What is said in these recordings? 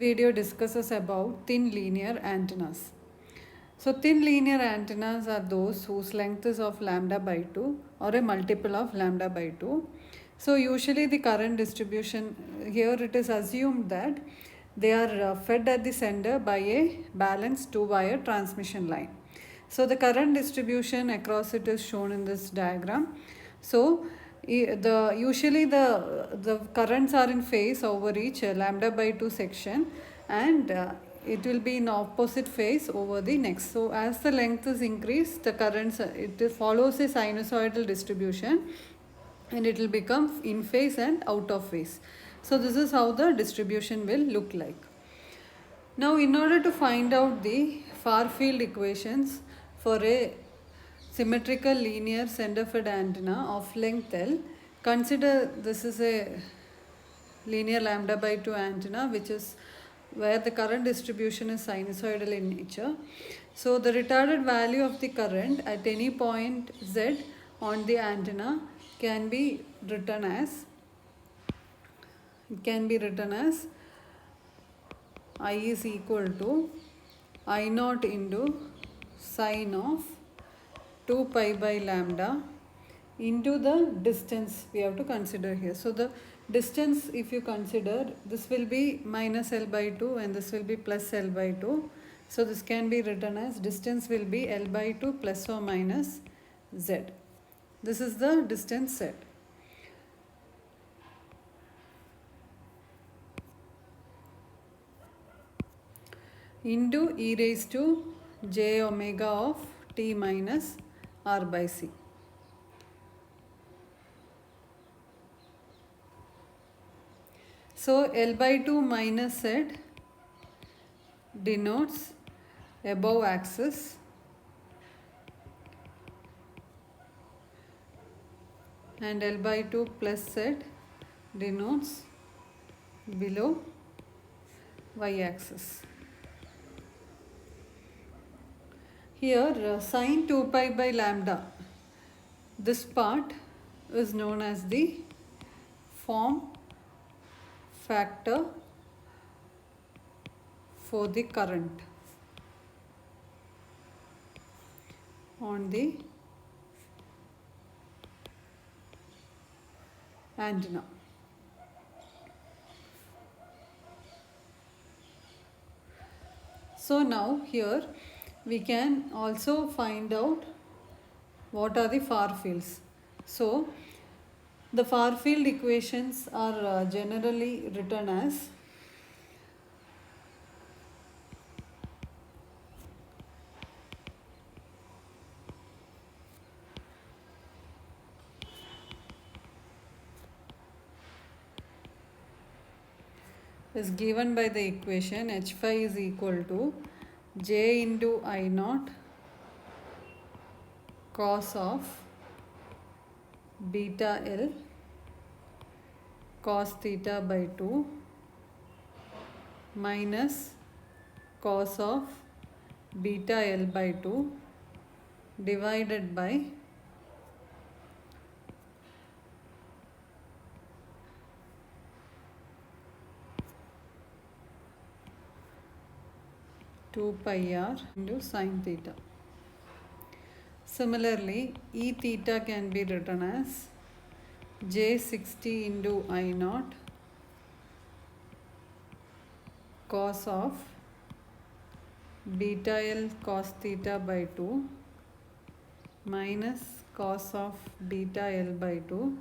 Video discusses about thin linear antennas. So thin linear antennas are those whose length is of lambda by 2 or a multiple of lambda by 2. So usually the current distribution, here it is assumed that they are fed at the sender by a balanced two-wire transmission line. So the current distribution across it is shown in this diagram. So usually the currents are in phase over each lambda by 2 section, and it will be in opposite phase over the next. So as the length is increased, the currents it follows a sinusoidal distribution, and it will become in phase and out of phase. So this is how the distribution will look like. Now in order to find out the far field equations for a symmetrical linear center fed antenna of length L, consider this is a linear lambda by 2 antenna, which is where the current distribution is sinusoidal in nature. So the retarded value of the current at any point Z on the antenna can be written as I is equal to I naught into sine of 2 pi by lambda into the distance we have to consider here. So the distance, if you consider, this will be minus L by 2 and this will be plus L by 2. So this can be written as distance will be L by 2 plus or minus Z. This is the distance set. Into e raised to j omega of t minus r by c. So L by 2 minus Z denotes above axis, and L by 2 plus Z denotes below y axis. Here sine 2 pi by lambda, this part is known as the form factor for the current on the antenna. So now here we can also find out what are the far fields. So the far field equations are generally written as is given by the equation H phi is equal to J into I naught cos of beta L cos theta by 2 minus cos of beta L by 2 divided by 2 pi r into sine theta. Similarly, E theta can be written as J60 into I naught cos of beta L cos theta by 2 minus cos of beta L by 2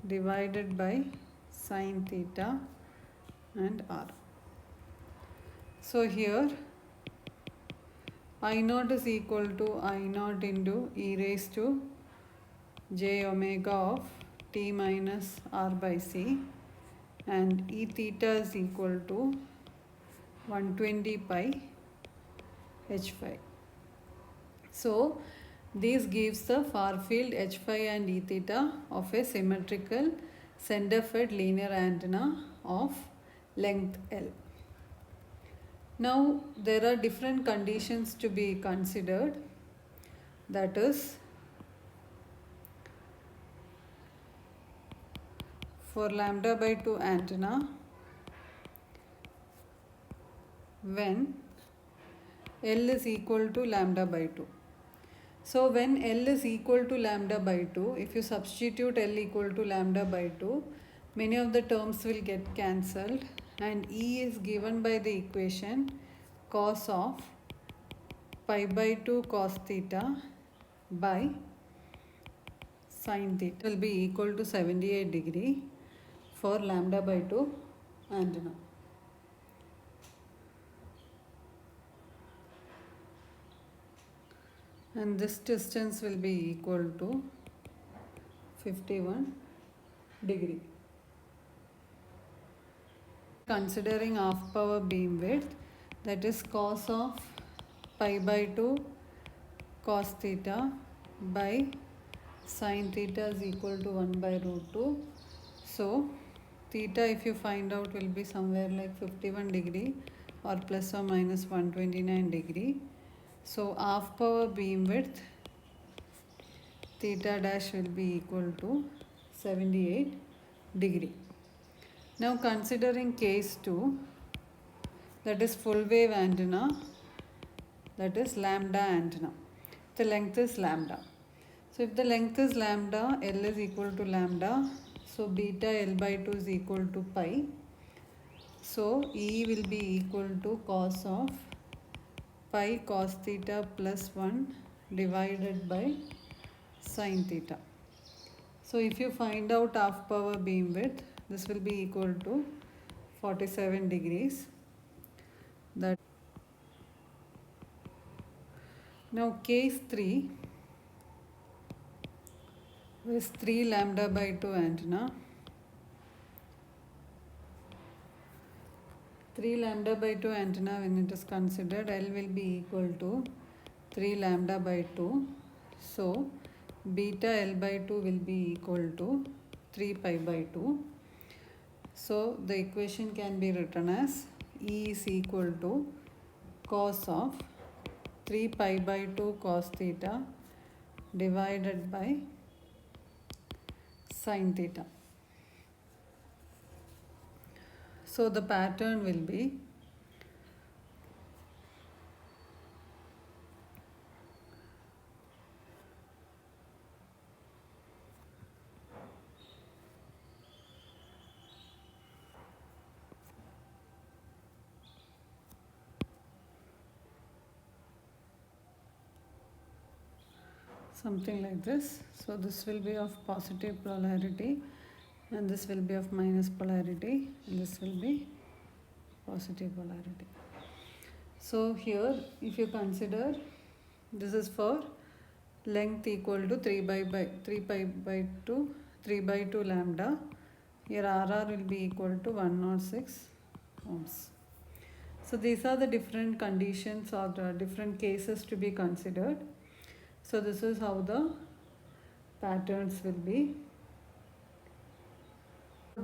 divided by sine theta and r. So here I naught is equal to I naught into e raised to j omega of t minus r by c, and e theta is equal to 120 pi h phi. So this gives the far field h phi and e theta of a symmetrical center fed linear antenna of length L. Now there are different conditions to be considered, that is, for lambda by 2 antenna, when L is equal to lambda by 2. So when L is equal to lambda by 2, if you substitute L equal to lambda by 2, many of the terms will get cancelled, and E is given by the equation cos of pi by 2 cos theta by sin theta will be equal to 78 degree for lambda by 2 antenna. And this distance will be equal to 51 degree. Considering half power beam width, that is cos of pi by 2 cos theta by sin theta is equal to 1 by root 2. So theta, if you find out, will be somewhere like 51 degree or plus or minus 129 degree. So half power beam width theta dash will be equal to 78 degree. Now considering case 2, that is full wave antenna, that is lambda antenna. The length is lambda. So if the length is lambda, L is equal to lambda, so beta L by 2 is equal to pi. So E will be equal to cos of pi cos theta plus 1 divided by sin theta. So if you find out half power beam width, this will be equal to 47 degrees. That now case 3 is 3 lambda by 2 antenna. 3 lambda by 2 antenna, when it is considered, L will be equal to 3 lambda by 2. So beta L by 2 will be equal to 3 pi by 2. So the equation can be written as E is equal to cos of 3 pi by 2 cos theta divided by sin theta. So the pattern will be something like this. So this will be of positive polarity and this will be of minus polarity and this will be positive polarity. So here if you consider, this is for length equal to 3 pi by 2 3 by 2 lambda. Here RR will be equal to 106 ohms. So these are the different conditions or the different cases to be considered. So this is how the patterns will be.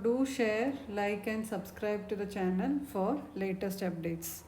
Do share, like and subscribe to the channel for latest updates.